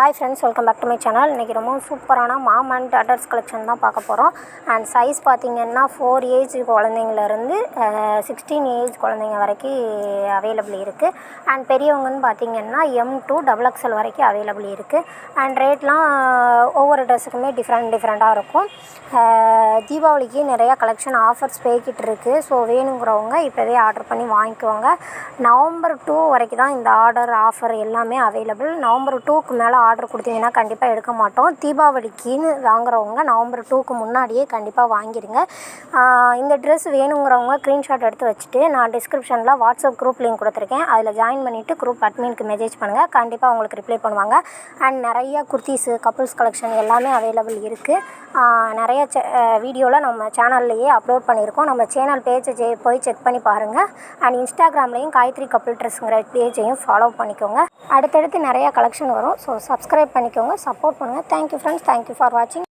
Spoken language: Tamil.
Hi friends, welcome back to my channel. இன்றைக்கி ரொம்ப சூப்பரான மாம் அண்ட் டாட்டர்ஸ் கலெக்ஷன் தான் பார்க்க போகிறோம். அண்ட் சைஸ் பார்த்திங்கன்னா 4 ஏஜ் குழந்தைங்கலேருந்து 16 ஏஜ் குழந்தைங்க வரைக்கும் அவைலபிள் இருக்குது. அண்ட் பெரியவங்கன்னு பார்த்திங்கன்னா M2 XXL வரைக்கும் அவைலபிள் இருக்குது. அண்ட் ரேட்லாம் ஒவ்வொரு ட்ரெஸ்ஸுக்குமே டிஃப்ரெண்ட்டாக இருக்கும். தீபாவளிக்கு நிறையா கலெக்ஷன் ஆஃபர்ஸ் போய்கிட்டு இருக்குது. ஸோ வேணுங்கிறவங்க இப்போவே ஆர்டர் பண்ணி வாங்கிக்குவாங்க. நவம்பர் 2 வரைக்கும் தான் இந்த ஆர்டர் ஆஃபர் எல்லாமே அவைலபிள். நவம்பர் 2க்கு மேலே ஆர்டர் கொடுத்தீங்கன்னா கண்டிப்பாக எடுக்க மாட்டோம். தீபாவளிக்குன்னு வாங்குறவங்க நவம்பர் 2க்கு முன்னாடியே கண்டிப்பாக வாங்கிடுங்க. இந்த ட்ரெஸ் வேணுங்கிறவங்க ஸ்க்ரீன்ஷாட் எடுத்து வச்சுட்டு நான் டிஸ்கிரிப்ஷனில் வாட்ஸ்அப் குரூப் லிங்க் கொடுத்துருக்கேன். அதில் ஜாயின் பண்ணிவிட்டு குரூப் அட்மினுக்கு மெசேஜ் பண்ணுங்கள். கண்டிப்பாக உங்களுக்கு ரிப்ளை பண்ணுவாங்க. அண்ட் நிறைய குர்த்திஸு கப்புள்ஸ் கலெக்ஷன் எல்லாமே அவைலபிள் இருக்குது. நிறைய வீடியோவில் நம்ம சேனல்லையே அப்லோட் பண்ணியிருக்கோம். நம்ம சேனல் பேஜை போய் செக் பண்ணி பாருங்கள். அண்ட் இன்ஸ்டாகிராம்லேயும் காயத்ரி கப்புள் ட்ரெஸ்ஸுங்கிற பேஜையும் ஃபாலோ பண்ணிக்கோங்க. அடுத்தடுத்து நிறையா கலெக்ஷன் வரும். ஸோ சப்ஸ்கிரைப் பண்ணிக்கோங்க, சப்போர்ட் பண்ணுங்கள். தேங்க்யூ ஃப்ரெண்ட்ஸ், தேங்க்யூ ஃபார் வாட்சிங்.